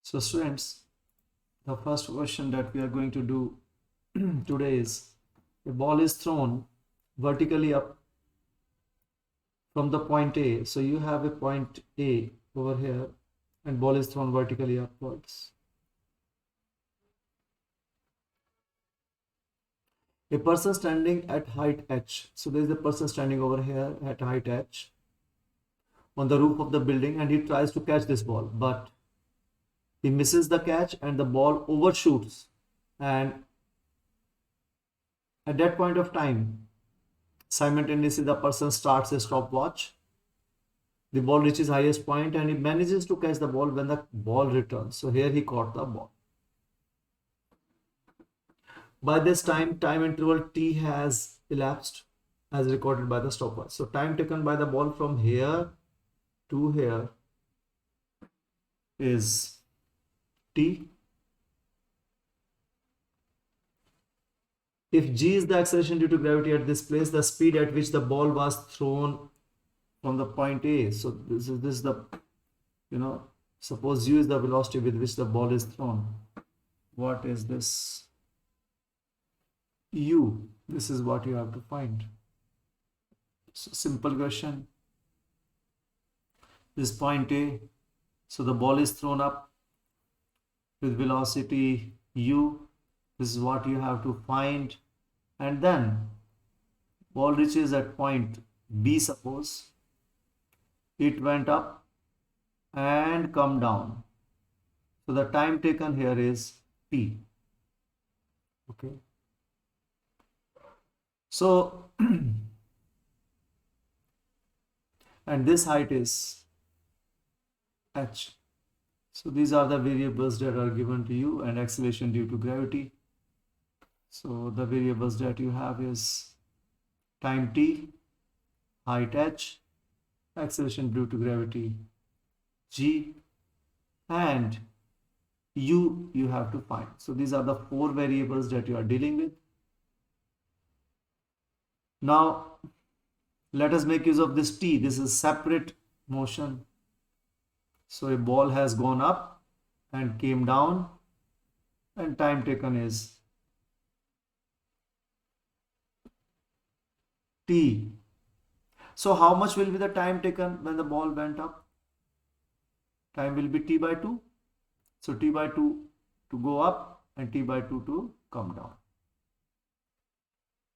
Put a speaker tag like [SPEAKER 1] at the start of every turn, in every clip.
[SPEAKER 1] So students, the first question that we are going to do today is a ball is thrown vertically up from the point A. So you have a point A over here and ball is thrown vertically upwards. A person standing at height h. So there is a person standing over here at height h on the roof of the building and he tries to catch this ball, but he misses the catch and the ball overshoots, and at that point of time simultaneously the person starts a stopwatch. The ball reaches highest point and he manages to catch the ball when the ball returns. So here he caught the ball. By this time interval t has elapsed as recorded by the stopwatch. So time taken by the ball from here to here is t. If g is the acceleration due to gravity at this place, the speed at which the ball was thrown from the point A. So this is the, suppose u is the velocity with which the ball is thrown. What is this? U. This is what you have to find. So simple question. This point A. So the ball is thrown up with velocity u. This is what you have to find. And then ball reaches at point B, suppose. It went up and come down. So the time taken here is t. Okay. So and this height is h. So these are the variables that are given to you, and acceleration due to gravity. So the variables that you have is time t, height h, acceleration due to gravity g, and u you have to find. So these are the four variables that you are dealing with. Now let us make use of this t. This is separate motion. So a ball has gone up and came down, and time taken is t. So how much will be the time taken when the ball went up? Time will be t by 2. So t by 2 to go up and t by 2 to come down.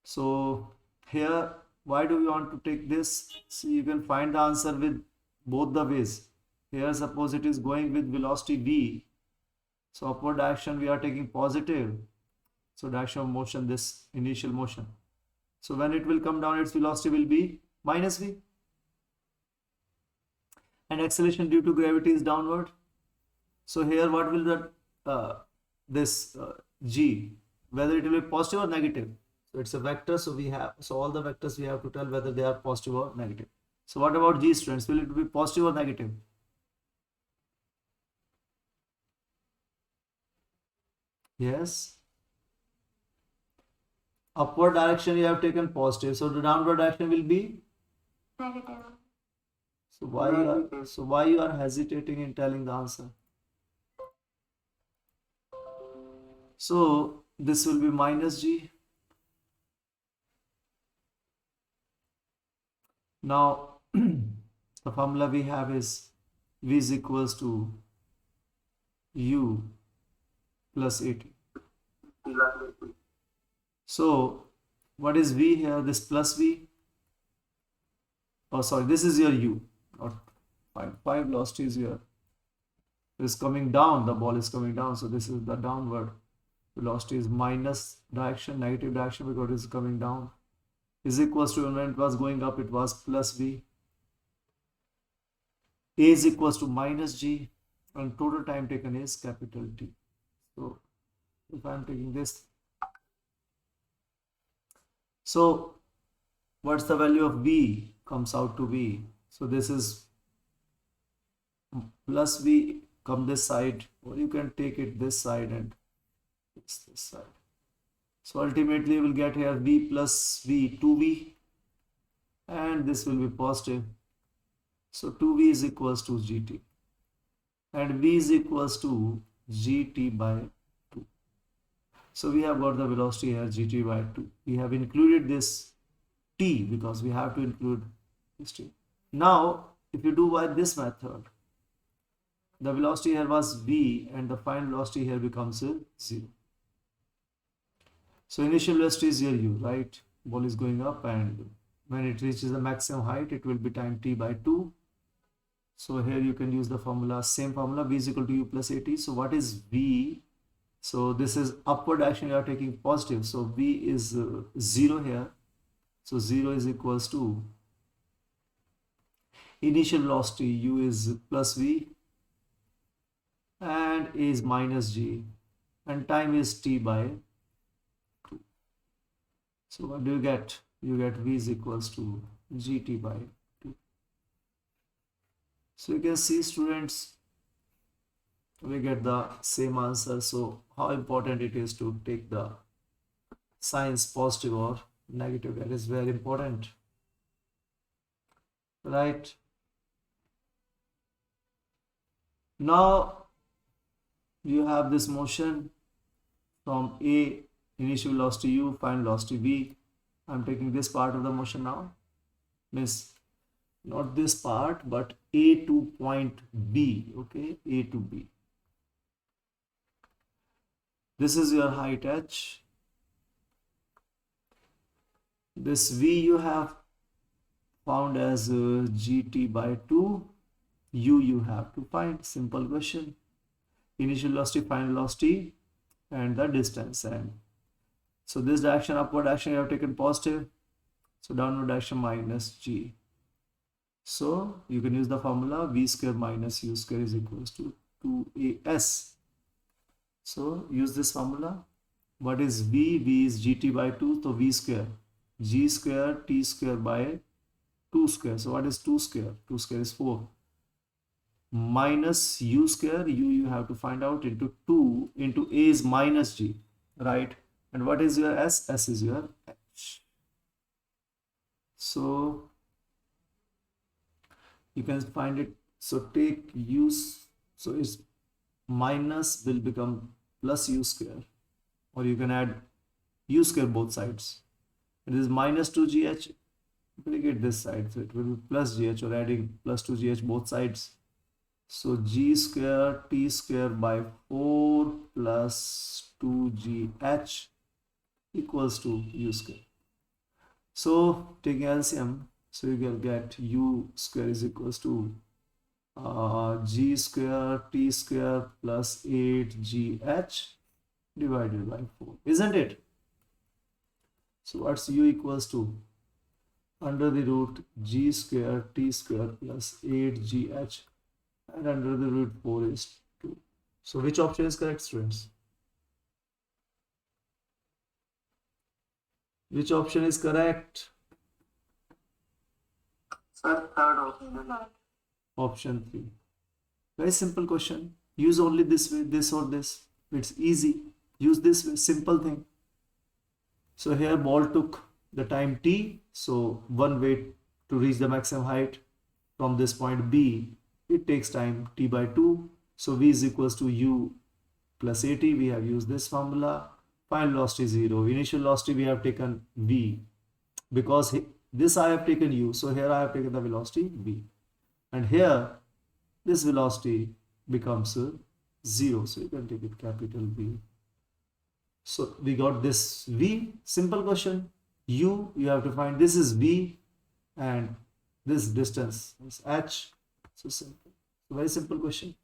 [SPEAKER 1] So here, why do we want to take this? See, you can find the answer with both the ways. Here, suppose it is going with velocity v. So upward direction we are taking positive. So direction of motion, this initial motion. So when it will come down, its velocity will be minus v. And acceleration due to gravity is downward. So here, what will g, whether it will be positive or negative? So it's a vector. So all the vectors we have to tell whether they are positive or negative. So what about g, students? Will it be positive or negative? Yes. Upward direction you have taken positive. So the downward direction will be
[SPEAKER 2] negative.
[SPEAKER 1] So why you are hesitating in telling the answer? So this will be minus g. Now the formula we have is v is equals to u plus at. So what is v here? This plus v. Oh, sorry, this is your u. Not 5 velocity is here. It is coming down. The ball is coming down. So this is the downward velocity is minus direction, negative direction because it is coming down. Is equals to, when it was going up, it was plus v. A is equals to minus g, and total time taken is capital T. So if I am taking this, so what's the value of v? Comes out to v. So this is plus v, come this side, or you can take it this side and this side. So ultimately you will get here v plus v, 2v, and this will be positive. So 2v is equals to gt. and v is equals to gt by 2. So we have got the velocity here gt by 2. We have included this t because we have to include this t. Now if you do by this method, the velocity here was v and the final velocity here becomes 0. So initial velocity is here u, right? Ball is going up, and when it reaches the maximum height, it will be time t by 2. So here you can use the formula, same formula, v is equal to u plus at. So what is v? So this is upward action, you are taking positive. So v is 0 here. So 0 is equals to initial velocity u is plus v and a is minus g, and time is t by 2. So what do you get? You get v is equals to gt by 2. So you can see, students, we get the same answer. So how important it is to take the signs positive or negative, that is very important, right? Now you have this motion from a, initial velocity u, final velocity v. I'm taking this part of the motion now, means not this part but a to point b. Okay, a to b. This is your height h. This v you have found as gt by 2. U you have to find. Simple question. Initial velocity, final velocity, and the distance. And so this direction, upward direction, you have taken positive. So downward direction minus g. So you can use the formula v square minus u square is equals to 2as. So use this formula. What is v? V is gt by 2. So v square, g square t square by 2 square. So what is 2 square? 2 square is 4. Minus u square, you have to find out, into 2 into a is minus g, right? And what is your s? S is your h. So you can find it. So take u, so it's minus will become plus u square, or you can add u square both sides. It is minus 2gh, duplicate this side, so it will be plus gh, or adding plus 2gh both sides. So g square t square by 4 plus 2gh equals to u square. So taking LCM, so you will get u square is equals to g square t square plus 8gh divided by 4, isn't it? So what's u equals to? Under the root g square t square plus 8gh, and under the root 4 is 2. So which option is correct, students? Which option is correct?
[SPEAKER 2] Sir, third option.
[SPEAKER 1] Option 3. Very simple question. Use only this way, this or this. It's easy. Use this way, simple thing. So here ball took the time t. So one way to reach the maximum height from this point B, it takes time t by 2. So v is equals to u plus at. We have used this formula. Final velocity 0. Initial velocity we have taken v, because this I have taken u, so here I have taken the velocity v, and here this velocity becomes 0, so you can take it capital V. So we got this v. Simple question. U you have to find. This is v, and this distance is h. So simple. So very simple question.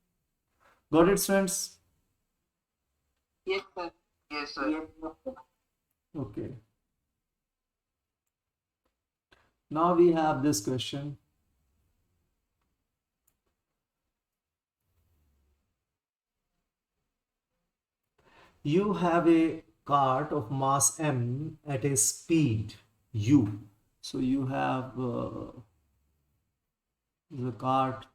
[SPEAKER 1] Got it, friends?
[SPEAKER 2] Yes, sir. Yes, sir. Yes, sir.
[SPEAKER 1] Okay. Now we have this question. You have a cart of mass m at a speed u. So you have the cart,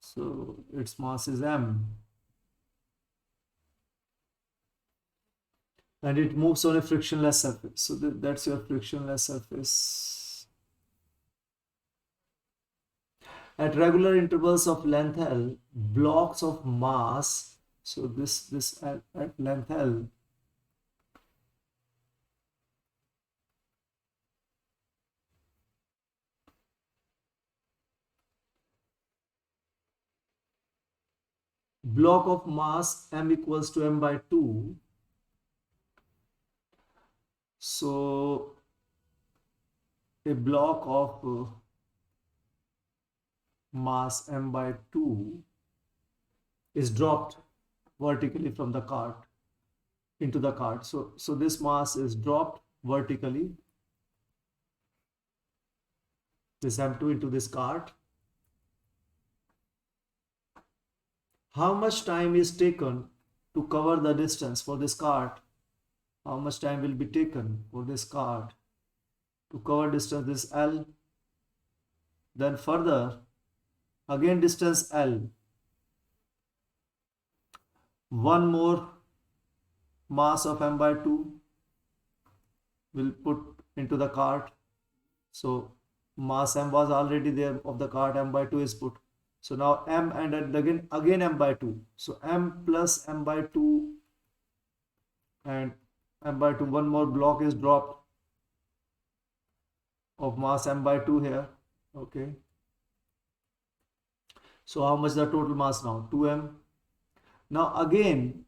[SPEAKER 1] so its mass is m, and it moves on a frictionless surface. So that's your frictionless surface. At regular intervals of length L, blocks of mass, so this at length L, block of mass m equals to m by 2. So a block of mass m by 2 is dropped vertically from the cart into the cart. So this mass is dropped vertically, this m2 into this cart. How much time is taken to cover the distance for this cart? How much time will be taken for this cart to cover distance this L? Then further, again distance L. One more mass of m by 2 will put into the cart. So mass m was already there of the cart, m by 2 is put. So now m and again m by 2. So m plus m by 2 and m by 2, one more block is dropped of mass m by 2 here. Okay. So how much the total mass now? 2m. Now again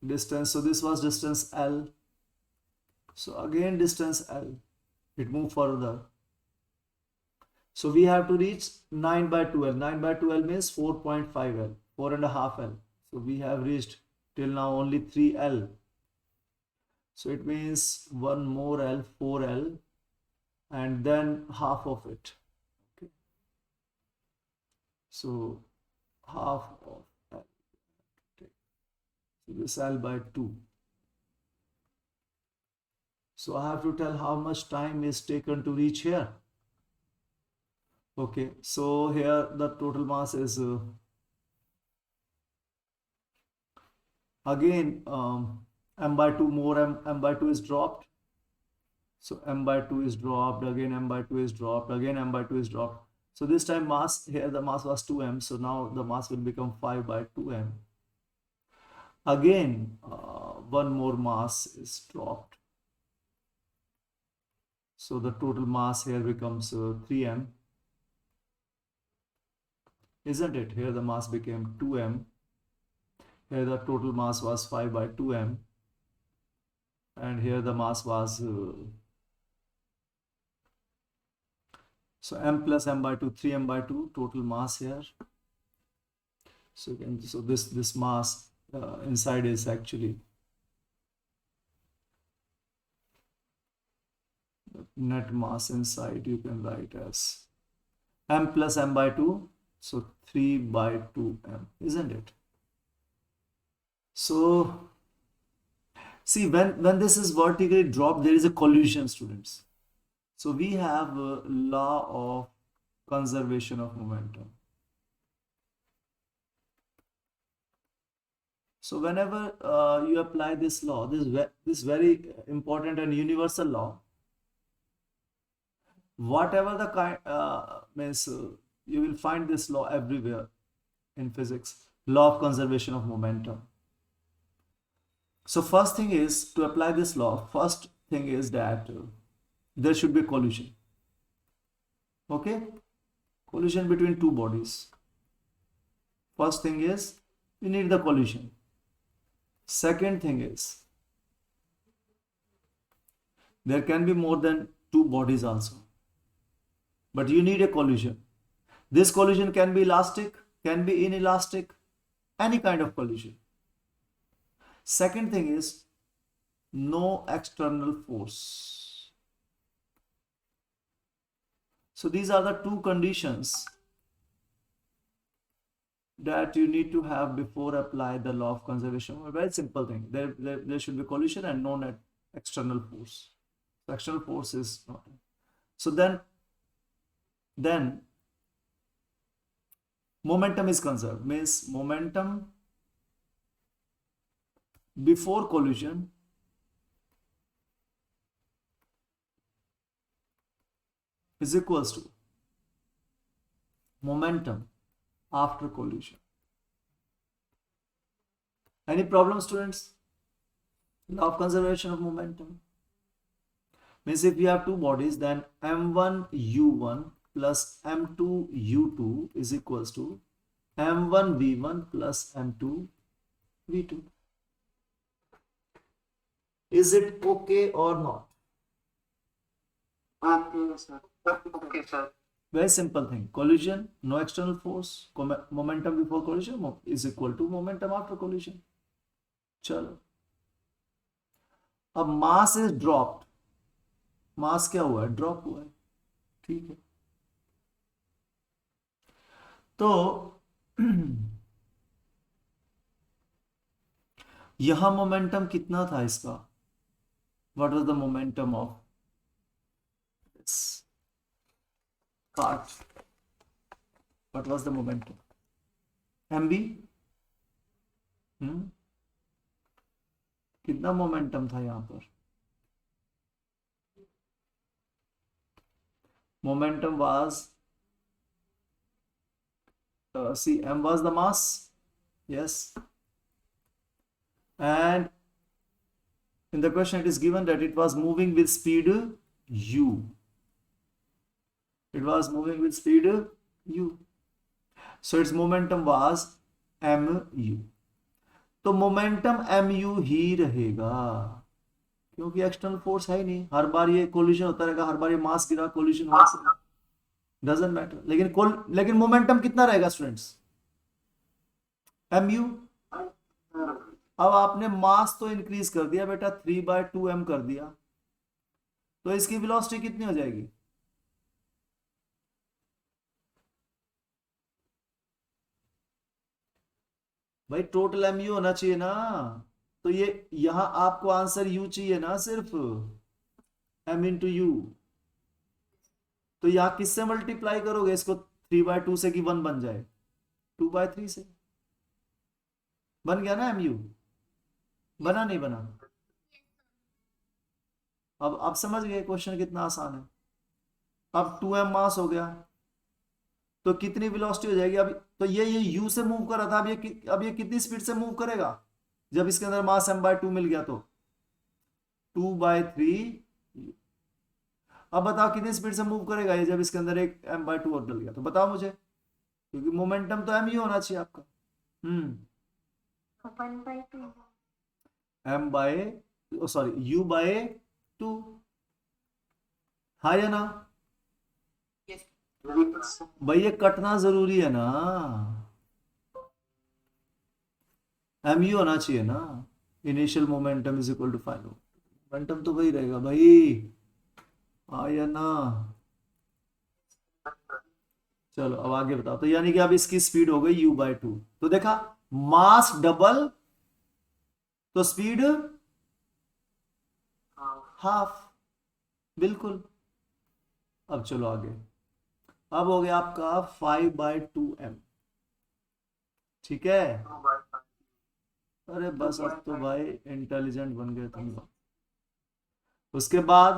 [SPEAKER 1] distance, so this was distance L. So again distance L, it moved further. So we have to reach 9 by 2L. 9 by 2L means 4.5L, 4.5L. So we have reached till now only 3L. So it means one more L, 4L, and then half of it. Okay. So half of L. Okay. So this L by 2. So I have to tell how much time is taken to reach here. Okay, so here the total mass is again m by 2 more m by 2 is dropped. So m by 2 is dropped, again m by 2 is dropped, again m by 2 is dropped. So this time mass, here the mass was 2m, so now the mass will become 5 by 2m. Again one more mass is dropped. So the total mass here becomes 3m. Isn't it? Here the mass became 2m. Here the total mass was 5 by 2m. And here the mass was so m plus m by 2, 3m by 2, total mass here. So again, so this mass inside is actually the net mass inside, you can write as m plus m by 2. So 3 by 2m, isn't it? So see, when this is vertically dropped, there is a collision, students. So we have a law of conservation of momentum. So whenever you apply this law, this very important and universal law, whatever the kind means you will find this law everywhere in physics, law of conservation of momentum. So first thing is to apply this law. First thing is that there should be collision. Okay, collision between two bodies. First thing is you need the collision. Second thing is there can be more than two bodies also, but you need a collision. This collision can be elastic, can be inelastic, any kind of collision. Second thing is no external force. So these are the two conditions that you need to have before apply the law of conservation. A very simple thing. There should be collision and no net external force. So external force is not. So then momentum is conserved, means momentum before collision is equals to momentum after collision. Any problem, students? Law of conservation of momentum means if you have two bodies, then m1 u1 plus m2 u2 is equals to m1 v1 plus m2 v2. Is it okay or not?
[SPEAKER 2] Okay, sir. Okay, sir.
[SPEAKER 1] Very simple thing. Collision, no external force. Momentum before collision is equal to momentum after collision. चलो, अब mass is dropped. मास क्या हुआ है? Drop हुआ है. ठीक है. तो यहां मोमेंटम कितना था इसका? What was the momentum of this part? What was the momentum? mb. कितना मोमेंटम था यहां पर? Momentum was see, m was the mass, yes, and in the question it is given that it was moving with speed u. It was moving with speed u, so its momentum was mu. तो momentum mu ही रहेगा, क्योंकि external force है ही नहीं. हर बार ये collision होता रहेगा, हर बार ये मास गिरा कोलिजन हुआ, डजंट मैटर. लेकिन मोमेंटम कितना रहेगा स्टूडेंट्स? mu. अब आपने मास तो इंक्रीज कर दिया बेटा, 3/2m कर दिया, तो इसकी वेलोसिटी कितनी हो जाएगी? भाई टोटल mu होना चाहिए ना. तो ये यहां आपको आंसर u चाहिए ना, सिर्फ m इंटू यू. तो यहां किससे मल्टीप्लाई करोगे इसको? 3/2 से कि 1 बन जाए? 2/3 से बन गया ना mu. बना नहीं बना? अब समझ गए क्वेश्चन कितना आसान है. अब 2m मास हो गया, तो कितनी वेलोसिटी हो जाएगी? अब तो ये u से मूव कर रहा था, अब ये कितनी स्पीड से मूव करेगा जब इसके अंदर मास m/2 मिल गया? तो 2/3. अब बताओ कितनी स्पीड से मूव करेगा ये जब इसके अंदर एक m/2 और डल गया? तो बताओ मुझे, क्योंकि मोमेंटम तो mu होना चाहिए आपका. u/2. हाँ या ना? भाई ये कटना जरूरी है ना, mu होना चाहिए ना. Initial momentum is equal to final momentum, तो वही रहेगा भाई. हाँ या ना? चलो अब आगे बताओ. तो यानी कि अब इसकी स्पीड हो गई u/2. तो देखा, मास डबल तो स्पीड हाफ. बिल्कुल. अब चलो आगे. अब हो गया आपका 5/2m. ठीक है. अरे बस अब तो भाई इंटेलिजेंट बन गए तुम लोग. उसके बाद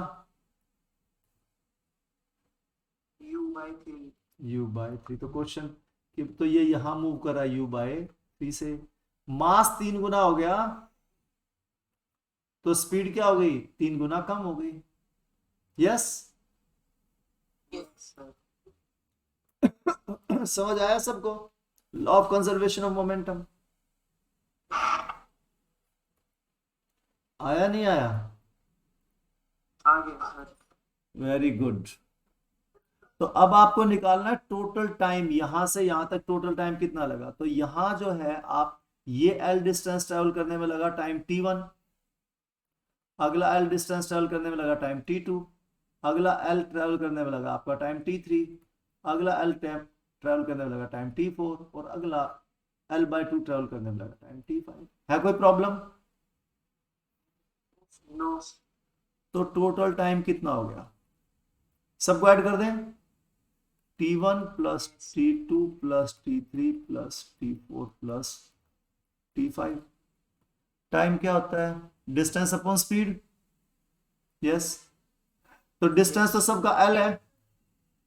[SPEAKER 1] u/3. तो क्वेश्चन कि तो ये यहां मूव कर रहा है u/3 से. मास 3 गुना हो गया, तो स्पीड क्या हो गई? 3 गुना कम हो गई. यस. समझ आया सबको? Law of conservation of momentum आया नहीं आया? Very good. तो अब आपको निकालना है टोटल टाइम. यहां से यहां तक टोटल टाइम कितना लगा? तो यहां जो है आप ये L डिस्टेंस ट्रेवल करने में लगा टाइम t1, अगला L डिस्टेंस ट्रेवल करने में लगा टाइम t2, अगला L ट्रेवल करने में लगा आपका टाइम t3, अगला L ट्रेवल करने में लगा टाइम t4, और अगला L/2 ट्रेवल करने में लगा टाइम t5. है कोई प्रॉब्लम?
[SPEAKER 2] नो.
[SPEAKER 1] तो टोटल टाइम कितना हो गया? सबको ऐड कर दें. t1 plus t2 plus t3 plus t4 plus t5. Time क्या होता है? Distance upon speed. यस. तो डिस्टेंस तो सबका L है,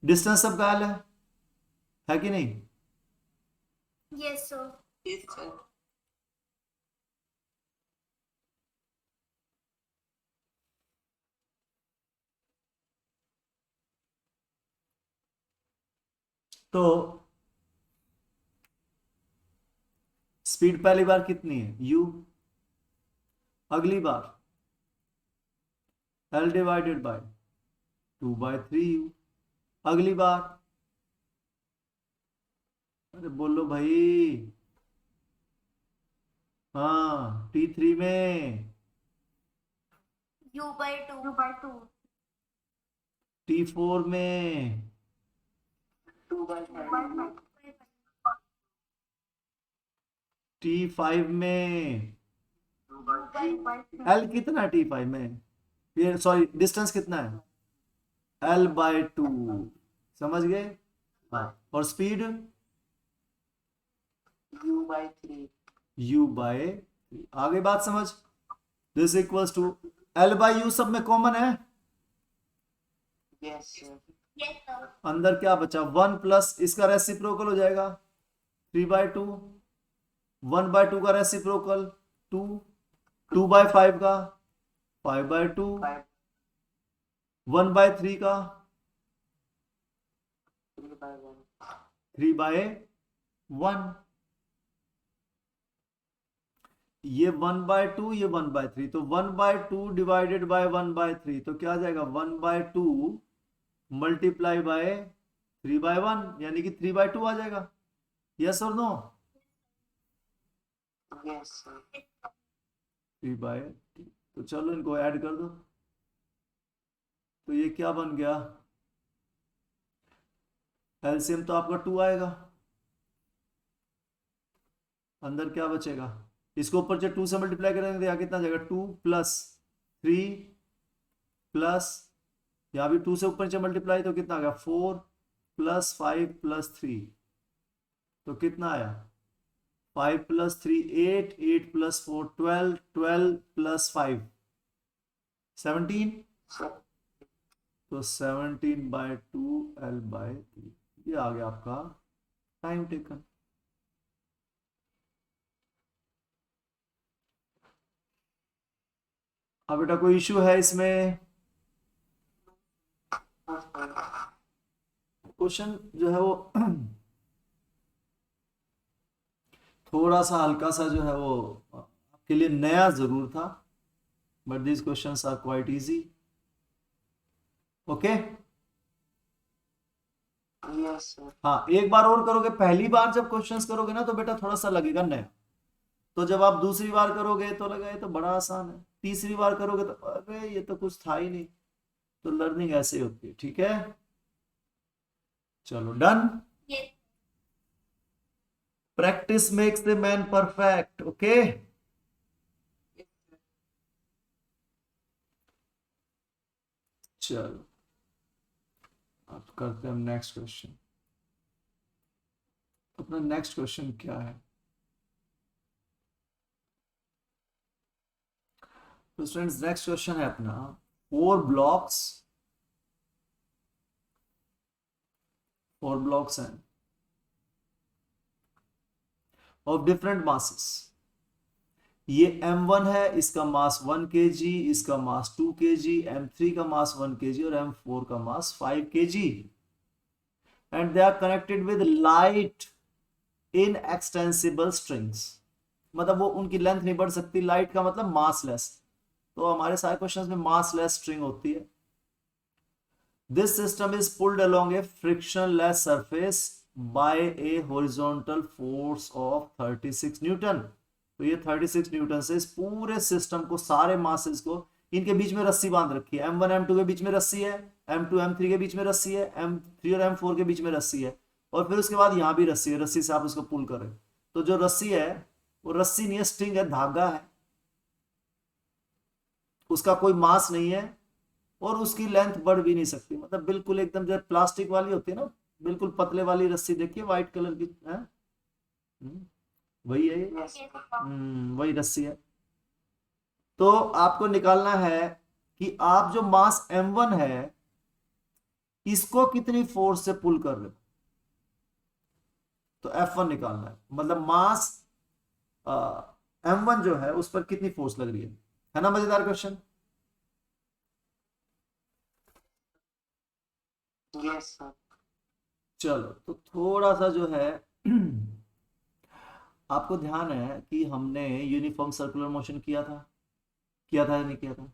[SPEAKER 1] डिस्टेंस सबका L है. है कि नहीं?
[SPEAKER 3] Yes, sir.
[SPEAKER 2] Yes, sir.
[SPEAKER 1] तो स्पीड पहली बार कितनी है? u। अगली बार l डिवाइडेड बाय 2/3u। अगली बार, अरे बोलो भाई, हाँ t3 में,
[SPEAKER 3] U/2.
[SPEAKER 1] t4 में,
[SPEAKER 2] 2/5.
[SPEAKER 1] t5 में।
[SPEAKER 2] 2/3.
[SPEAKER 1] l कितना है t5 में? ये सॉरी, डिस्टेंस कितना है? l/2। समझ गए? हाँ, और स्पीड
[SPEAKER 2] U/3.
[SPEAKER 1] u/3। आगे बात समझ। दिस इक्वल्स टू l/u, सब में कॉमन है।
[SPEAKER 2] Yes, sir.
[SPEAKER 3] Yes, sir.
[SPEAKER 1] अंदर क्या बचा? 1 प्लस इसका रेसिप्रोकल हो जाएगा 3/2, 1/2 का रेसिप्रोकल 2, 2/5 का 5/2,
[SPEAKER 2] 5.
[SPEAKER 1] 1/3 का
[SPEAKER 2] 3/1.
[SPEAKER 1] 3/1। ये 1/2, ये 1/3, तो 1/2 डिवाइडेड बाय 1/3, तो क्या आ जाएगा? 1/2 मल्टीप्लाई बाय 3/1, यानी कि 3/2 आ जाएगा। यस और नो?
[SPEAKER 2] Yes, sir.
[SPEAKER 1] 3/3। तो चलो इनको ऐड कर दो, तो ये क्या बन गया? एलसीएम तो आपका 2 आएगा, अंदर क्या बचेगा? इसको ऊपर से 2 से मल्टीप्लाई करेंगे तो यहाँ कितना जाएगा? 2 प्लस 3 प्लस, यहाँ भी 2 से ऊपर से मल्टीप्लाई तो कितना आ गया? 4 प्लस 5 प्लस 3, तो कितना आया? 5 प्लस 3 8, 8 प्लस 4 12, 12 प्लस 5 17,
[SPEAKER 2] Sir.
[SPEAKER 1] तो 17/2 l/3। ये आ गया आपका टाइम टेकन। अब बेटा कोई इश्यू है इसमें?
[SPEAKER 2] No, sir.
[SPEAKER 1] क्वेश्चन जो है वो थोड़ा सा हल्का सा जो है वो आपके लिए नया जरूर था, but these questions are quite easy. Okay,
[SPEAKER 2] Yes, sir.
[SPEAKER 1] हाँ एक बार और करोगे, पहली बार जब क्वेश्चंस करोगे ना तो बेटा थोड़ा सा लगेगा नया, तो जब आप दूसरी बार करोगे तो लगेगा ये तो बड़ा आसान है, तीसरी बार करोगे तो अरे ये तो कुछ था ही नहीं। तो लर्निंग ऐसे ही होती है, ठीक है? चलो done.
[SPEAKER 3] Yes.
[SPEAKER 1] Practice makes the man perfect. Okay, चलो अब करते हैं हम नेक्स्ट क्वेश्चन। अपना नेक्स्ट क्वेश्चन क्या है? तो स्टूडेंट्स नेक्स्ट क्वेश्चन है अपना 4 ब्लॉक्स हैं ऑफ डिफरेंट मासेस। ये m1 है, इसका मास 1 kg, इसका मास 2 kg, m3 का मास 1 kg और m4 का mass 5 kg, and they are connected with light inextensible strings. मतलब वो उनकी लेंथ नहीं बढ़ सकती, लाइट का मतलब मासलेस, तो हमारे सारे क्वेश्चंस में मासलेस स्ट्रिंग होती है। This system is pulled along A frictionless surface by A horizontal force of 36 Newton. तो ये 36 न्यूटन से इस पूरे सिस्टम को, सारे मासेस को, इनके बीच में रस्सी बांध रखी है। m1 m2 के बीच में रस्सी है, m2 m3 के बीच में रस्सी है, m3 और m4 के बीच में रस्सी है, और फिर उसके बाद यहां भी रस्सी है। रस्सी से आप उसको पुल करें तो जो रस्सी है वो रस्सी नहीं है, स्ट्रिंग है, धागा है, उसका कोई मास नहीं है और उसकी लेंथ बढ़ भी नहीं सकती। मतलब बिल्कुल एकदम जो प्लास्टिक वाली होती है ना, बिल्कुल पतले वाली रस्सी, देखिए व्हाइट कलर की है, वही है ये।
[SPEAKER 2] Yes, sir.
[SPEAKER 1] वही रस्सी है। तो आपको निकालना है कि आप जो मास m1 है इसको कितनी फोर्स से पुल कर रहे हो। तो F1 निकालना है, मतलब मास M1 जो है उस पर कितनी फोर्स लग रही है ना? मजेदार क्वेश्चन।
[SPEAKER 2] Yes, sir.
[SPEAKER 1] चलो तो थोड़ा सा जो है आपको ध्यान है कि हमने यूनिफॉर्म सर्कुलर मोशन किया था या नहीं किया था?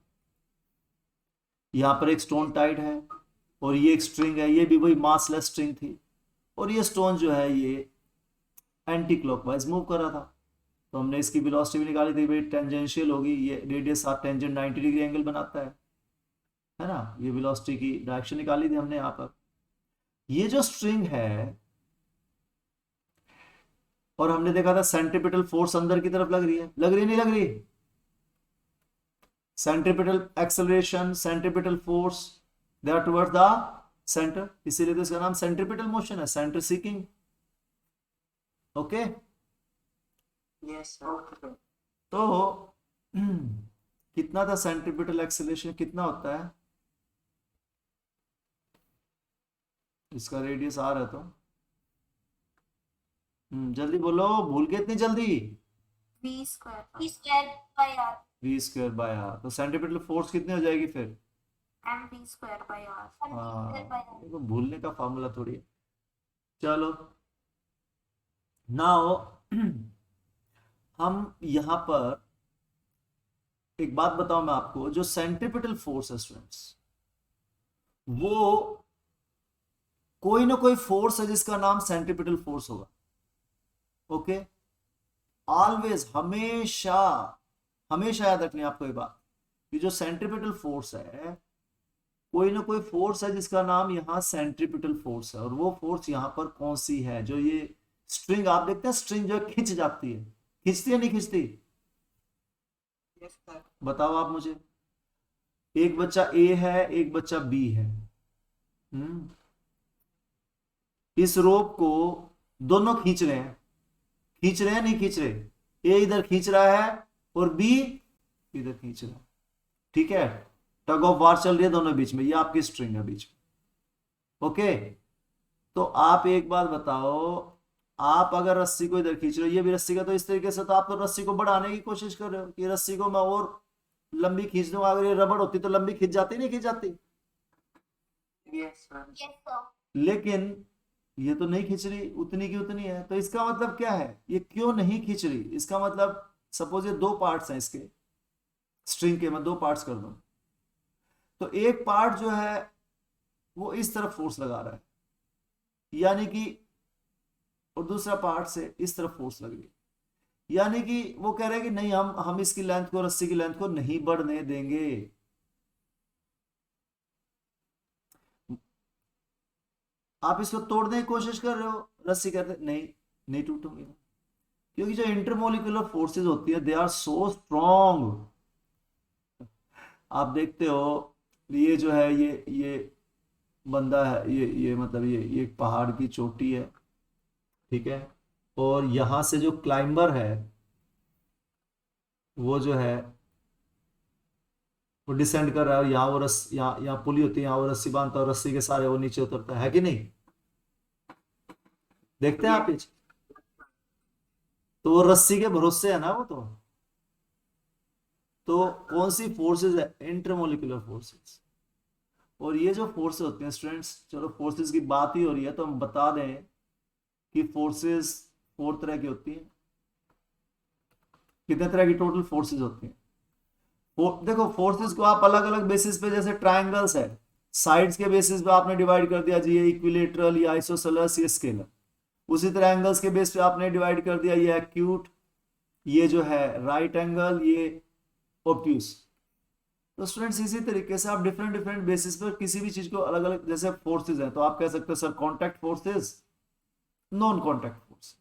[SPEAKER 1] यहाँ पर एक स्टोन टाइड है और ये एक स्ट्रिंग है, ये भी वही मासलेस स्ट्रिंग थी, और ये स्टोन जो है ये एंटी क्लॉकवाइज मूव कर रहा था। तो हमने इसकी वेलोसिटी भी निकाली थी भाई, टेंजेंशियल होगी, ये रेडियस साथ टेंजेंट 90 डिग्री एंगल बनाता है ना? ये वेलोसिटी की डायरेक्शन निकाली थी हमने यहाँ पर। ये जो स्ट्रिंग है, और हमने देखा था सेंट्रीपिटल फोर्स अंदर की तरफ लग रही है, नहीं लग रही? Centripetal acceleration, centripetal force, they are towards the centre, इसीलिए तो इसका नाम सेंट्रीपिटल मोशन है, centre seeking. Okay,
[SPEAKER 2] Yes, sir.
[SPEAKER 1] तो कितना था सेंट्रीपिटल एक्सेलरेशन, कितना होता है? इसका रेडियस आर है तो जल्दी बोलो, भूल गए इतनी जल्दी?
[SPEAKER 3] V square. V square by R.
[SPEAKER 1] V square by R, तो सेंट्रीपिटल फोर्स कितनी हो जाएगी फिर?
[SPEAKER 3] MV square by R.
[SPEAKER 1] हाँ,
[SPEAKER 3] MV square by R.
[SPEAKER 1] देखो भूलने का फॉर्मूला थोड़ी है। चलो नाउ हम यहां पर एक बात बताऊं मैं आपको, जो सेंट्रीपिटल फोर्स है स्टूडेंट्स, वो कोई ना कोई फोर्स है जिसका नाम सेंट्रीपिटल फोर्स होगा। ओके, ऑलवेज, हमेशा हमेशा याद रखनी है आपको ये बात, कि जो सेंट्रीपिटल फोर्स है, कोई ना कोई फोर्स है जिसका नाम यहाँ सेंट्रीपिटल फोर्स है, और वो फोर्स यहाँ पर कौन सी है? जो ये स्ट्रिंग आप देखते हैं, स्ट्रिंग जो खिंच जाती है, खिंचती है नहीं खिंचती?
[SPEAKER 2] Yes, sir.
[SPEAKER 1] बताओ आप मुझे। एक बच्चा ए है, एक बच्चा बी है। इस रोप को दोनों खींच रहे हैं, नहीं खींच रहे? ए इधर खींच रहा है और बी इधर खींच रहा है, ठीक है? टग ऑफ वार चल रही है दोनों बीच में, ये आपकी स्ट्रिंग है बीच में। ओके, तो आप एक बात बताओ, आप अगर रस्सी को इधर खींच रहे हो, ये भी रस्सी का, तो इस तरीके से तो आप तो रस्सी को बढ़ाने की कोशिश कर रहे हो कि रस्सी को मैं और लंबी खींच दूंगा। अगर ये रबड़ होती तो लंबी खींच जाती, नहीं खींच जाती?
[SPEAKER 2] Yes, sir.
[SPEAKER 3] Yes, sir.
[SPEAKER 1] लेकिन ये तो नहीं खींच रही, उतनी की उतनी है। तो इसका मतलब क्या है? ये क्यों नहीं खींच रही? इसका मतलब, सपोज ये दो पार्ट्स हैं इसके, स्ट्रिंग के मैं दो पार्ट्स कर दूं, तो एक पार्ट जो है वो इस तरफ फोर्स लगा रहा है, यानी कि, और दूसरा पार्ट से इस तरफ फोर्स लग रही है, यानी कि वो कह रहे हैं कि नहीं, हम इसकी लेंथ को, रस्सी की लेंथ को नहीं बढ़ने देंगे। आप इसको तोड़ने की कोशिश कर रहे हो, रस्सी कहते नहीं, नहीं टूटूंगी, क्योंकि जो इंटरमोलिकुलर फोर्सेस होती है, दे आर सो स्ट्रॉन्ग। आप देखते हो, ये जो है, ये बंदा है, ये मतलब ये एक पहाड़ की चोटी है, ठीक है? और यहां से जो क्लाइंबर है, वो जो है वो डिसेंड कर रहा है, और यहाँ वो रस्सी, यहाँ पुली होती है, यहाँ वो रस्सी बांधता है, और रस्सी के सारे वो नीचे उतरता है कि नहीं? देखते हैं आप पीछे, तो वो रस्सी के भरोसे है ना वो तो कौन सी फोर्सेस है? Intermolecular forces. और ये जो फोर्सेस होती हैं स्टूडेंट्स, चलो फोर्सेस की बात ही हो रही है तो हम बता दें कि फोर्सेस 4 तरह की होती हैं। कितने तरह की टोटल फोर्सेस होती हैं? देखो, फोर्सेस को आप अलग अलग बेसिस पे, जैसे ट्राइंगल्स है, साइड्स के बेसिस पे आपने डिवाइड कर दिया जी, ये इक्विलेटरल, ये आइसोसेलेस, ये स्केलर। उसी तरह एंगल्स के बेस पे आपने डिवाइड कर दिया, ये एक्यूट, ये जो है राइट एंगल, ये ऑब्ट्यूस। तो स्टूडेंट्स इसी तरीके से आप डिफरेंट डिफरेंट बेसिस पर किसी भी चीज को अलग अलग, जैसे फोर्सेस हैं तो आप कह सकते हो sir contact forces, non contact force,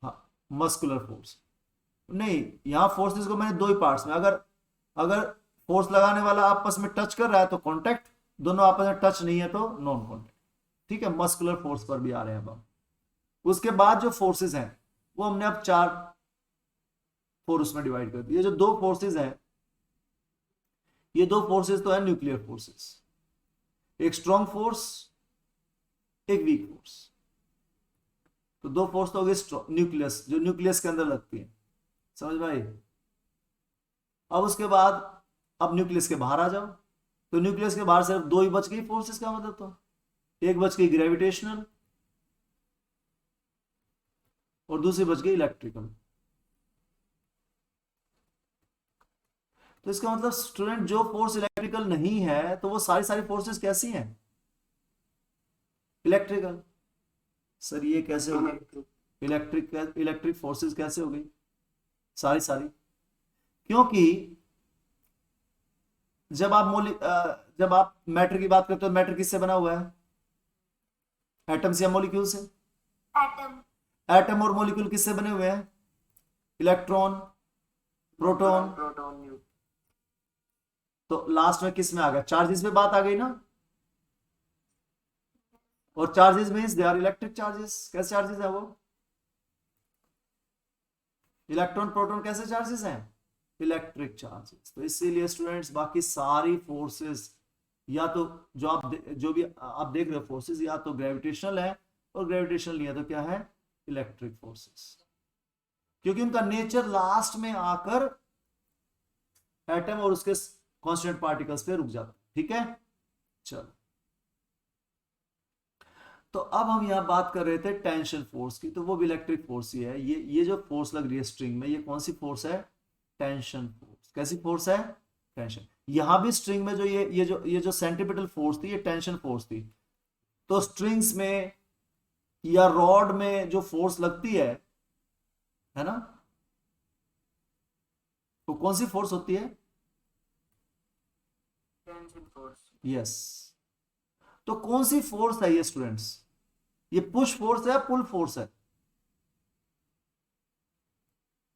[SPEAKER 1] हाँ, मस्कुलर फोर्स। नहीं, यहाँ फोर्सेस को मैंने दो ही पार्ट्स में, अगर अगर फोर्स लगाने वाला आपस में टच कर रहा है तो कॉन्टैक्ट, दोनों आपस में टच नहीं है तो नॉन कॉन्टैक्ट, ठीक है? मस्कुलर फोर्स पर भी आ रहे हैं अब हम। उसके बाद जो फोर्सेस हैं वो हमने अब 4 फोर्स में डिवाइड कर दिए। ये जो दो फोर्सेस हैं, ये दो फोर्सेस तो है न्यूक्लियर फोर्सेस, एक स्ट्रॉन्ग फोर्स एक वीक फोर्स। तो दो फोर्स तो हो गई न्यूक्लियस, जो न्यूक्लियस के अंदर लगती है, समझ भाई। अब उसके बाद अब न्यूक्लियस के बाहर आ जाओ, तो न्यूक्लियस के बाहर सिर्फ दो ही बच गई फोर्सेस का मतलब, तो एक बच गई ग्रेविटेशनल और दूसरी बच गई इलेक्ट्रिकल। तो इसका मतलब स्टूडेंट जो फोर्स इलेक्ट्रिकल नहीं है तो वो सारी सारी फोर्सेस कैसी हैं, इलेक्ट्रिकल। सर ये कैसे हो गई इलेक्ट्रिक फोर्सेस कैसे हो गई सारी सारी? क्योंकि जब आप मैटर की बात करते हो, मैटर किससे बना हुआ है, एटम से या मॉलिक्यूल से?
[SPEAKER 3] एटम।
[SPEAKER 1] एटम और मॉलिक्यूल किससे बने हुए हैं, इलेक्ट्रॉन, प्रोटॉन।
[SPEAKER 2] Proton neutron.
[SPEAKER 1] तो लास्ट में किस में आ गया, चार्जेस पे बात आ गई ना। और charges means they are electric charges. कैसे चार्जेस है वो, इलेक्ट्रॉन प्रोटॉन कैसे चार्जेस हैं, इलेक्ट्रिक चार्जेस। तो इसीलिए स्टूडेंट्स बाकी सारी फोर्सेस या तो जो भी आप देख रहे हो फोर्सेस या तो ग्रेविटेशनल है, और ग्रेविटेशनल नहीं है तो क्या है, इलेक्ट्रिक फोर्सेस। क्योंकि उनका नेचर लास्ट में आकर एटम और उसके कांस्टेंट पार्टिकल्स पे रुक जाता। ठीक है, चलो। तो अब हम यहां बात कर रहे थे टेंशन फोर्स की, तो वो भी इलेक्ट्रिक फोर्स ही है। ये जो फोर्स लग रही है स्ट्रिंग में, ये कौन सी फोर्स है, टेंशन फोर्स। कैसी फोर्स है, टेंशन। यहां भी स्ट्रिंग में जो ये जो सेंट्रीपिटल फोर्स थी, ये टेंशन फोर्स थी। तो स्ट्रिंग्स में या रॉड में जो फोर्स लगती है ना, तो कौन सी फोर्स होती है,
[SPEAKER 2] टेंशन फोर्स।
[SPEAKER 1] यस। तो कौन सी फोर्स है ये स्टूडेंट्स, ये पुश फोर्स है, पुल फोर्स है?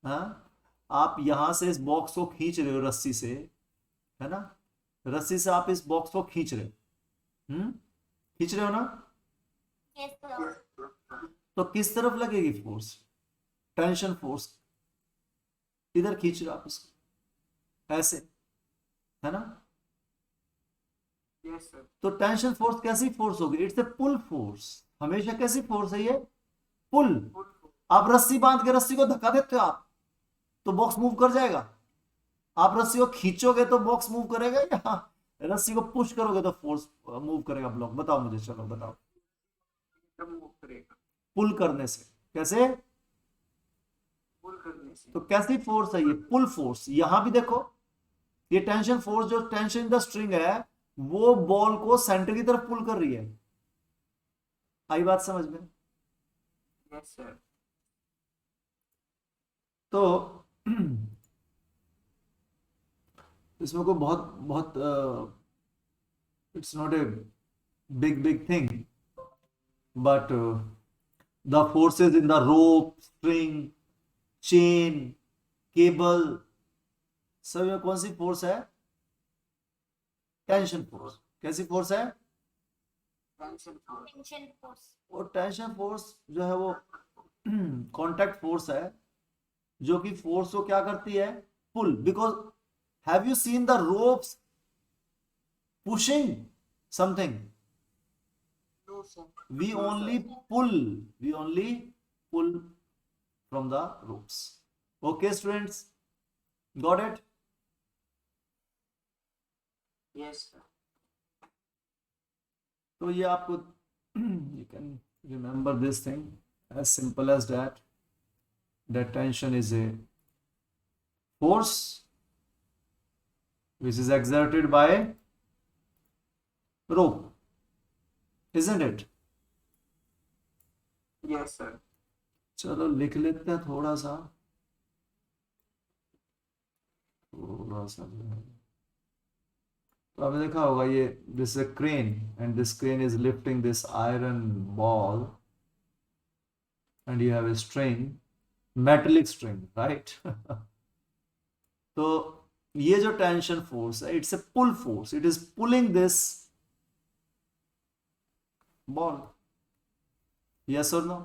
[SPEAKER 1] हाँ, आप यहां से इस बॉक्स को खींच रहे हो रस्सी से, है ना, रस्सी से आप इस बॉक्स को खींच रहे हो, खींच रहे हो ना।
[SPEAKER 3] Yes, sir.
[SPEAKER 1] तो किस तरफ लगेगी फोर्स, टेंशन फोर्स। इधर खींच रहे हो आप इसको, ऐसे, है ना।
[SPEAKER 2] Yes sir.
[SPEAKER 1] तो टेंशन फोर्स कैसी फोर्स होगी, इट्स ए पुल फोर्स। हमेशा कैसी फोर्स है ये, पुल। आप रस्सी बांध के रस्सी को धक्का देते हो आप, तो बॉक्स मूव कर जाएगा। आप रस्सी को खींचोगे तो बॉक्स मूव करेगा, या रस्सी को पुश करोगे तो फोर्स मूव करेगा ब्लॉक? बताओ मुझे, चलो बताओ।
[SPEAKER 2] मूव करेगा
[SPEAKER 1] पुल करने से। कैसे,
[SPEAKER 2] पुल करने से।
[SPEAKER 1] तो कैसी फोर्स है ये, पुल फोर्स। यहां भी देखो, ये टेंशन फोर्स जो टेंशन इन द स्ट्रिंग है, वो बॉल को सेंटर की तरफ पुल कर रही है। आई बात समझ में?
[SPEAKER 2] Yes sir.
[SPEAKER 1] तो इसमें कोई बहुत बहुत it's not a big thing, but the forces in the rope, string, chain, cable, सब में कौन सी फोर्स है, टेंशन फोर्स। कैसी फोर्स है,
[SPEAKER 2] टेंशन फोर्स।
[SPEAKER 3] Tension force.
[SPEAKER 1] और टेंशन फोर्स जो है वो कांटेक्ट फोर्स है, जो कि फोर्स को क्या करती है, pull. Because have you seen the ropes pushing something,
[SPEAKER 2] no sir.
[SPEAKER 1] we only pull from the ropes. Okay students, got it?
[SPEAKER 2] Yes sir.
[SPEAKER 1] तो ये आपको you can remember this thing as simple as that tension is a force which is exerted by rope, isn't it?
[SPEAKER 2] Yes sir.
[SPEAKER 1] चलो लिख लेते हैं थोड़ा सा जो है। तो आपने देखा होगा ये, this is a crane and this crane is lifting this iron ball and you have a string, metallic string, right? तो ये जो टेंशन फोर्स है, it's a pull force, it is pulling this ball. Yes और no?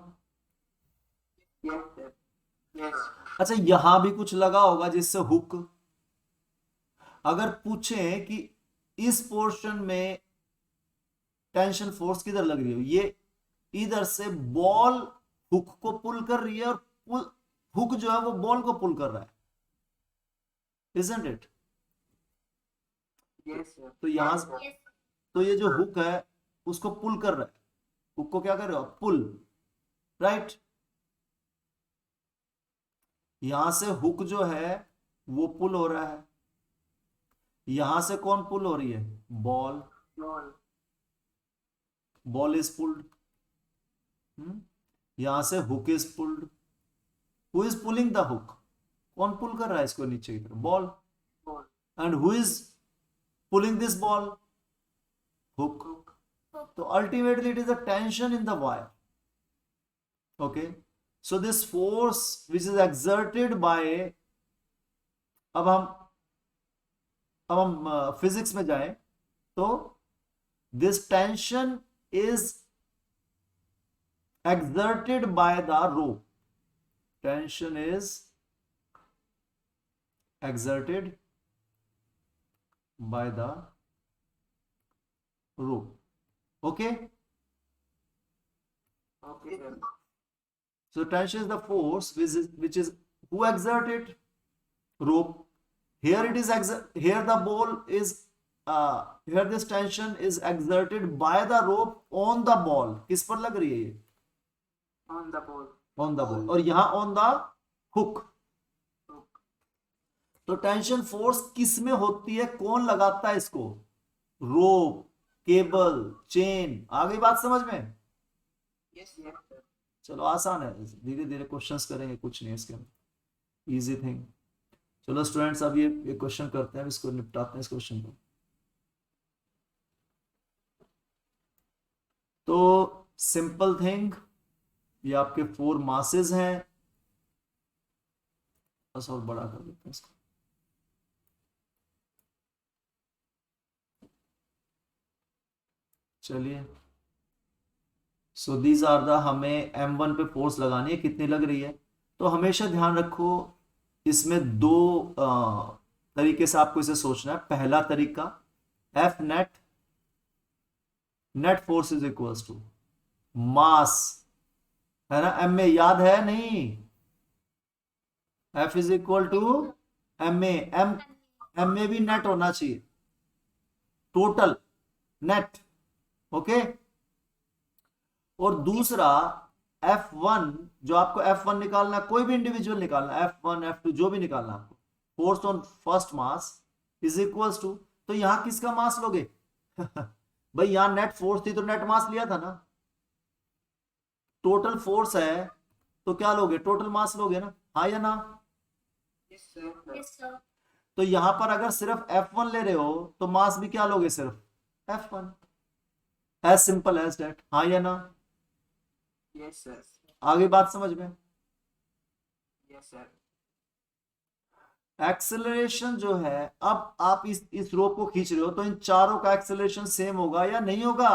[SPEAKER 2] Yes sir. Yes.
[SPEAKER 1] अच्छा, यहां भी कुछ लगा होगा जिससे हुक। अगर पूछे कि इस पोर्शन में टेंशन फोर्स किधर लग रही हो, इधर से बॉल हुक को पुल कर रही है और हुक जो है वो बॉल को पुल कर रहा है, isn't it?
[SPEAKER 2] Yes, sir.
[SPEAKER 1] तो यहां
[SPEAKER 2] Yes, sir.
[SPEAKER 3] Yes.
[SPEAKER 1] तो ये जो हुक है उसको पुल कर रहा है, हुक को क्या कर रहे हो, पुल, राइट। यहां से हुक जो है वो पुल हो रहा है, यहां से कौन पुल हो रही है, ball,
[SPEAKER 2] Ball.
[SPEAKER 1] Ball is pulled, यहां से hook is pulled, who is pulling the hook, कौन पुल कर रहा है इसको नीचे की तरफ, ball,
[SPEAKER 2] Ball.
[SPEAKER 1] And who is pulling this ball, hook.
[SPEAKER 2] Hook.
[SPEAKER 1] तो ultimately it is a tension in the wire, okay. So this force which is exerted by, अब हम फिजिक्स में जाएं तो this tension is exerted by the rope, tension is exerted by the rope, okay.
[SPEAKER 2] Okay, sir.
[SPEAKER 1] So tension is the force which is who exerted, rope. Here it is here the ball is here this tension is exerted by the rope on the ball, किस पर लग रही है ये,
[SPEAKER 2] On the ball.
[SPEAKER 1] On the ball, और यहां on the hook.
[SPEAKER 2] Hook.
[SPEAKER 1] तो tension force किस में होती है, कौन लगाता है इसको, रोप, केबल, चेन, आ गई बात समझ में।
[SPEAKER 2] Yes, yes, sir.
[SPEAKER 1] चलो आसान है, धीरे धीरे क्वेश्चंस करेंगे, कुछ नहीं इसके अंदर, इजी थिंग। चलो स्टूडेंट्स अब ये क्वेश्चन करते हैं, इसको निपटाते हैं इस क्वेश्चन को। तो सिंपल थिंग, ये आपके 4 मासेस हैं, बस और बड़ा कर देते हैं इसको। चलिए, सो दीज आर द, हमें M1 पे फोर्स लगानी है, कितनी लग रही है। तो हमेशा ध्यान रखो इसमें 2 तरीके से आपको इसे सोचना है। पहला तरीका F net, net force is equals to mass, है ना, एम में याद है नहीं, F is equal to m a, m में भी नेट होना चाहिए, टोटल नेट, ओके। और दूसरा F1, जो आपको F1 निकालना है, कोई भी इंडिविजुअल निकालना, F1 F2 जो भी निकालना आपको, force on first mass is equals to, तो यहां किसका मास लोगे भाई यहां नेट फोर्स थी तो नेट मास लिया था ना, टोटल फोर्स है तो क्या लोगे, टोटल मास लोगे ना, हाँ या ना।
[SPEAKER 2] Yes, sir.
[SPEAKER 3] Yes, sir.
[SPEAKER 1] तो यहां पर अगर सिर्फ F1 ले रहे हो तो मास भी क्या लोगे, सिर्फ F1, as simple as that, हाँ या ना।
[SPEAKER 2] Yes, sir.
[SPEAKER 1] आगे बात समझ में।
[SPEAKER 2] Yes, sir.
[SPEAKER 1] एक्सेलरेशन जो है, अब आप इस रोप को खींच रहे हो तो इन चारों का एक्सेलरेशन सेम होगा या नहीं होगा,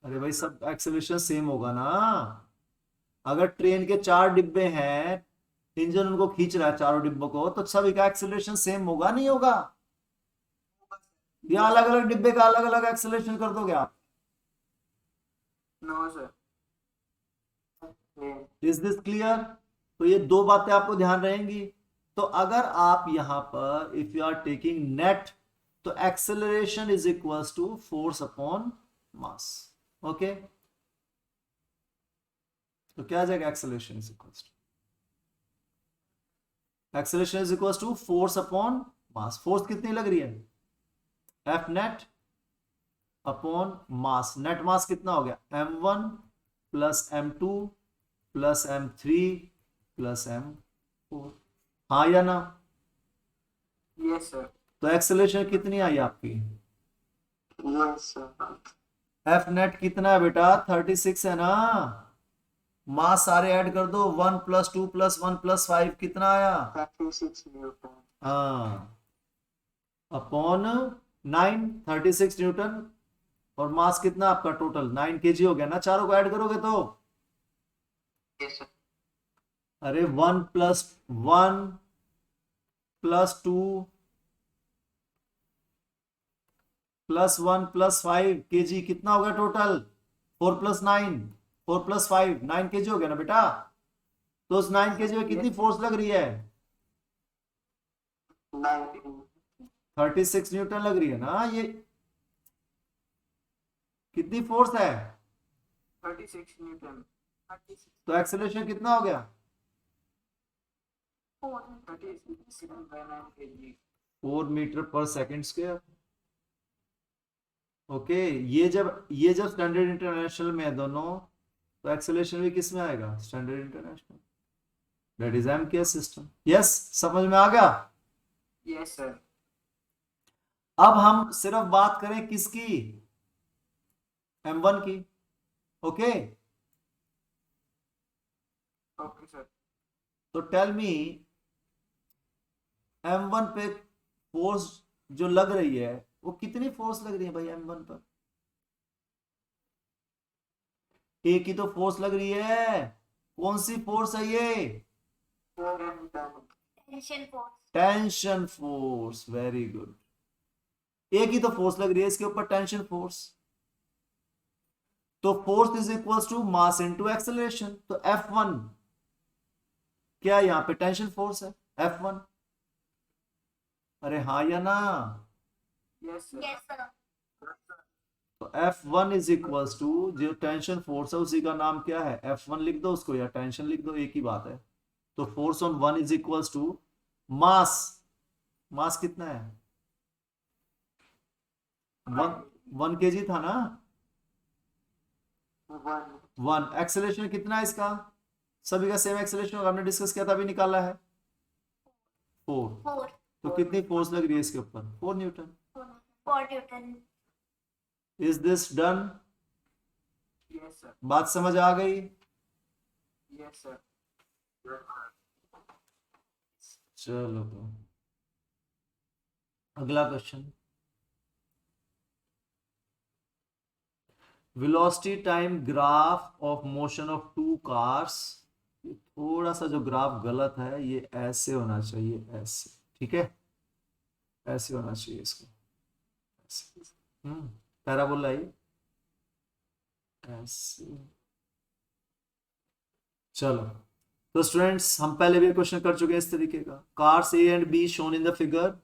[SPEAKER 1] अरे भाई सब एक्सेलरेशन सेम होगा ना। अगर ट्रेन के 4 डिब्बे हैं, इंजन उनको खींच रहा है चारों डिब्बों को, तो सभी का एक्सेलरेशन सेम होगा नहीं होगा, या अलग अलग डिब्बे का अलग अलग एक्सेलरेशन कर दोगे आप,
[SPEAKER 2] No, sir. Yeah.
[SPEAKER 1] Is this clear. तो ये 2 बातें आपको ध्यान रहेंगी। तो अगर आप यहां पर if you are taking net, तो acceleration is equals to force upon mass, okay. तो क्या आ जाएगा, acceleration is equals to force upon mass. Force कितनी लग रही है, F net upon mass, net mass कितना हो गया, M1 plus M2 plus M3 plus M4, हाँ या ना।
[SPEAKER 2] Yes, sir.
[SPEAKER 1] तो एक्सेलरेशन कितनी आई आपकी,
[SPEAKER 2] Yes, sir.
[SPEAKER 1] F नेट कितना है बेटा, 36 है ना। मास सारे ऐड कर दो, 1 + 2 + 1 + 5 कितना आया,
[SPEAKER 2] 36 Newton.
[SPEAKER 1] हाँ, अपॉन 9, 36 न्यूटन, और मास कितना आपका टोटल 9 kg हो गया ना, चारों को ऐड करोगे तो,
[SPEAKER 2] Yes, sir.
[SPEAKER 1] अरे 1 + 1 + 2 +1 +5 kg कितना हो गया टोटल? 4 + 9, 4 + 5 9 kg हो गया ना बेटा। तो उस 9 kg में कितनी फोर्स लग रही है?
[SPEAKER 2] 19.
[SPEAKER 1] 36 न्यूटन लग रही है ना। ये कितनी फोर्स है?
[SPEAKER 2] 36 Newton. 36.
[SPEAKER 1] तो एक्सेलरेशन कितना हो गया?
[SPEAKER 3] 4.
[SPEAKER 2] 36 by 9 kg.
[SPEAKER 1] 4 मीटर पर सेकंड स्क्वायर। ओके, ये जब स्टैंडर्ड इंटरनेशनल में है दोनों, तो एक्सेलरेशन भी किस में आएगा? Standard international. That is MKS system. Yes, समझ में आ गया।
[SPEAKER 2] Yes, sir.
[SPEAKER 1] अब हम सिर्फ बात करें किसकी? M1 की। Okay,
[SPEAKER 2] Okay, sir.
[SPEAKER 1] तो टेल मी M1 पे फोर्स जो लग रही है वो कितनी फोर्स लग रही है भाई M1 पर? ए की तो फोर्स लग रही है। कौन सी फोर्स है ये?
[SPEAKER 2] 4 Newton.
[SPEAKER 3] Tension force.
[SPEAKER 1] Tension force. Very good. ए की तो फोर्स लग रही है, इसके ऊपर टेंशन फोर्स। तो force is equals to mass into acceleration. तो F1 क्या है? यहां पे टेंशन फोर्स है F1। अरे हाँ या ना?
[SPEAKER 2] Yes, sir.
[SPEAKER 3] Yes, sir.
[SPEAKER 1] तो F1 इज इक्वल्स टू जो टेंशन फोर्स है उसी का नाम क्या है? F1 लिख दो उसको, या टेंशन लिख दो, एक ही बात है। तो force on 1 is equals to mass. Mass कितना है? 1 kg था ना।
[SPEAKER 2] 1.
[SPEAKER 1] 1। एक्सेलरेशन कितना है इसका? सभी का सेम एक्सेलरेशन होगा, हमने डिस्कस किया था, अभी निकाला है 4।
[SPEAKER 3] 4.
[SPEAKER 1] तो कितनी फोर्स लग रही है इसके ऊपर? 4 Newton.
[SPEAKER 3] 4 Newton.
[SPEAKER 1] Is this done?
[SPEAKER 2] Yes, sir.
[SPEAKER 1] बात समझ आ गई?
[SPEAKER 2] Yes, sir.
[SPEAKER 1] चलो तो अगला question. Velocity time graph of motion of 2 cars. थोड़ा सा जो ग्राफ गलत है, ये ऐसे होना चाहिए, ऐसे। ठीक है, ऐसे होना चाहिए इसको, ऐसे। पैराबोला ये ऐसे। चलो, तो स्टूडेंट्स हम पहले भी क्वेश्चन कर चुके हैं इस तरीके का। Cars A and B shown in the figure,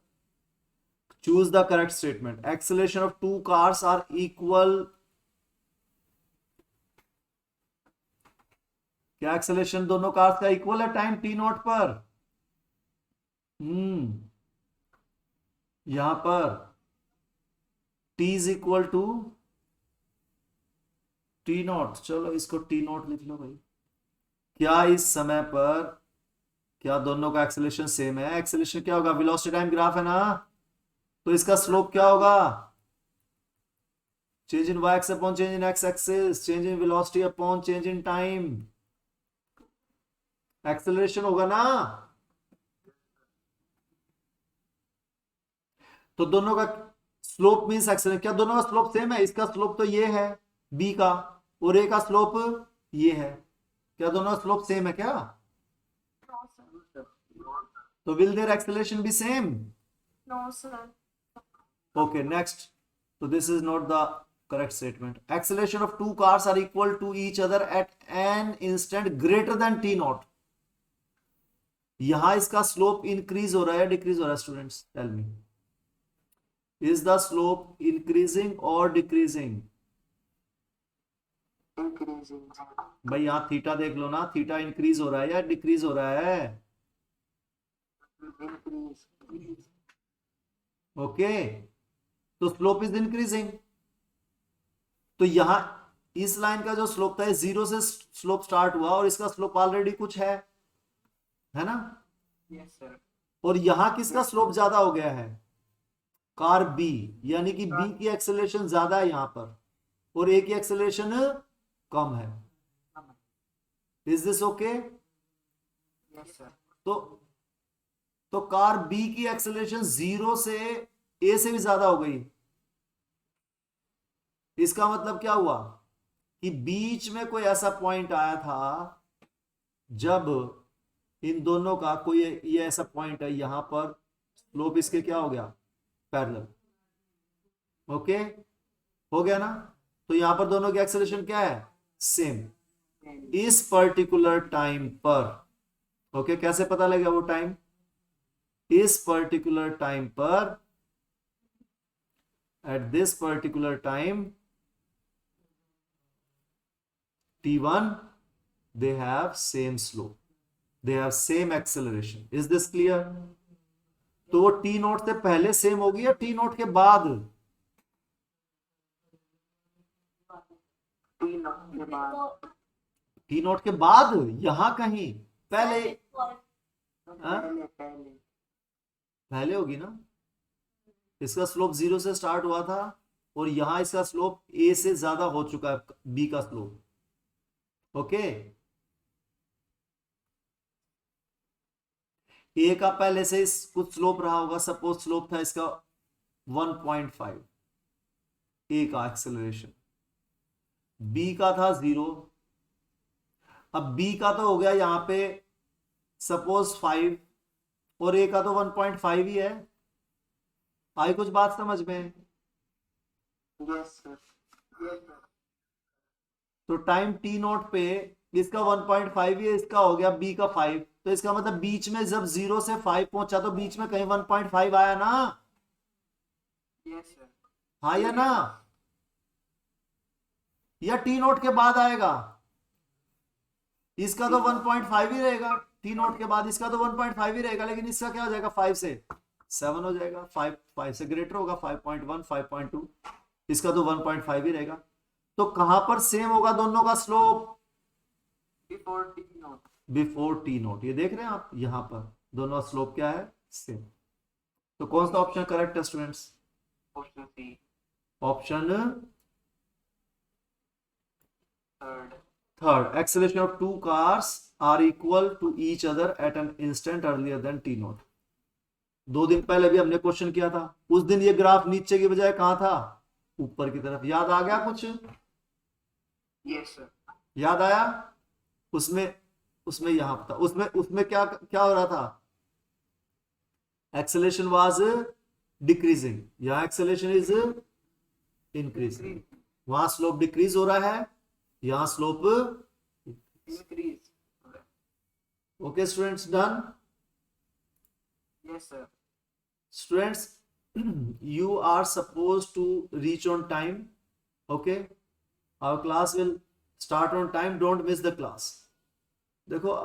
[SPEAKER 1] choose the correct statement. Acceleration of 2 cars are equal. क्या एक्सेलरेशन दोनों कार्स का इक्वल है टाइम t0 पर? यहां पर t is equal to t0। चलो इसको t0 लिख लो भाई। क्या इस समय पर क्या दोनों का एक्सेलरेशन सेम है? एक्सेलरेशन क्या होगा? वेलोसिटी टाइम ग्राफ है ना, तो इसका स्लोप क्या होगा? Change in y x upon change in x axis, change in velocity upon change in time. Acceleration होगा ना। तो दोनों का स्लोप मींस एक्सेलरेशन। क्या दोनों का स्लोप सेम है? इसका स्लोप तो ये है b का, और a का स्लोप ये है। क्या दोनों का स्लोप सेम है क्या?
[SPEAKER 3] No, sir.
[SPEAKER 1] तो will there acceleration be same?
[SPEAKER 3] No, sir.
[SPEAKER 1] Okay, next. So this is not the correct statement. Acceleration of 2 cars are equal to each other at an instant greater than t0. यहां इसका slope increase हो रहा है, decrease हो रहा है? Students tell me, is the slope increasing और decreasing?
[SPEAKER 2] Increasing.
[SPEAKER 1] भाई यहां थीटा देख लो ना, थीटा इंक्रीज हो रहा है या डिक्रीज हो रहा है?
[SPEAKER 2] Increase.
[SPEAKER 1] ओके, तो स्लोप इज इंक्रीजिंग। तो यहां इस लाइन का जो स्लोप था, 0 से स्लोप स्टार्ट हुआ और इसका स्लोप ऑलरेडी कुछ है ना?
[SPEAKER 2] Yes, sir.
[SPEAKER 1] और यहां किसका स्लोप ज्यादा हो गया है? कार बी, यानी कि बी की एक्सेलरेशन ज्यादा है यहां पर, और ए की एक्सेलरेशन कम है। Is this okay?
[SPEAKER 2] Yes, sir.
[SPEAKER 1] तो कार बी की एक्सेलरेशन 0 से ए से भी ज्यादा हो गई। इसका मतलब क्या हुआ कि बीच में कोई ऐसा पॉइंट आया था जब इन दोनों का कोई ये ऐसा पॉइंट है, यहां पर स्लोप इसके क्या हो गया? पैरेलल। ओके, हो गया ना। तो यहां पर दोनों की एक्सेलरेशन क्या है, सेम इस पर्टिकुलर टाइम पर। ओके, कैसे पता लगेगा वो टाइम, इस पर्टिकुलर टाइम पर, at this particular time t1 they have same slope, they have same acceleration. Is this clear? तो वो टी नोट से पहले सेम होगी या टी नोट के बाद,
[SPEAKER 2] तीन के बाद
[SPEAKER 3] तो
[SPEAKER 1] टी नोट के बाद, यहां कहीं पहले, हाँ?
[SPEAKER 2] पहले पहले
[SPEAKER 1] पहले होगी ना। इसका स्लोप 0 से स्टार्ट हुआ था और यहां इसका स्लोप ए से ज्यादा हो चुका है, बी का स्लोप। ओके, ए का पहले से कुछ स्लोप रहा होगा, सपोज स्लोप था इसका 1.5, ए का एक्सेलरेशन, बी का था 0। अब बी का तो हो गया यहां पे सपोज 5 और ए का तो 1.5 ही है। आई कुछ बात समझ में?
[SPEAKER 2] यस सर यस सर
[SPEAKER 1] तो टाइम टी नोट पे इसका 1.5 ही है, इसका हो गया बी का 5, तो इसका मतलब बीच में जब 0 से 5 पहुंचा तो बीच में कहीं 1.5 आया ना,
[SPEAKER 2] यस सर
[SPEAKER 1] हाँ या ना, या टी नोट के बाद आएगा, इसका तो 1.5 ही रहेगा, टी नोट के बाद इसका तो 1.5 ही रहेगा, लेकिन इसका क्या हो जाएगा, 5 से 7 हो जाएगा, 5 से ग्रेटर होगा, 5.1 5.2, इसका तो 1.5 ही रहेगा। तो कहां पर सेम होगा दोनों का slope,
[SPEAKER 2] before T note
[SPEAKER 1] before T note. ये देख रहे हैं आप, यहां पर दोनों स्लोप क्या है, सेम। तो कौन सा ऑप्शन करेक्ट है students,
[SPEAKER 2] option C
[SPEAKER 1] option
[SPEAKER 2] third
[SPEAKER 1] third, acceleration of two cars are equal to each other at an instant earlier than t naught। 2 दिन पहले भी हमने क्वेश्चन किया था, उस दिन ये ग्राफ नीचे की बजाय कहां था, ऊपर की तरफ। याद आ गया कुछ,
[SPEAKER 2] यस सर
[SPEAKER 1] याद आया? उसमें उसमें यहां था, उसमें उसमें क्या क्या हो रहा था, एक्सेलरेशन वाज डिक्रीजिंग, यहां एक्सेलरेशन इज इंक्रीजिंग। वहां स्लोप डिक्रीज हो रहा है, यहां slope.
[SPEAKER 2] Increase
[SPEAKER 1] okay students, done.
[SPEAKER 2] Yes sir
[SPEAKER 1] Students, you are supposed to reach on time. Okay, our class will start on time, don't miss the class। देखो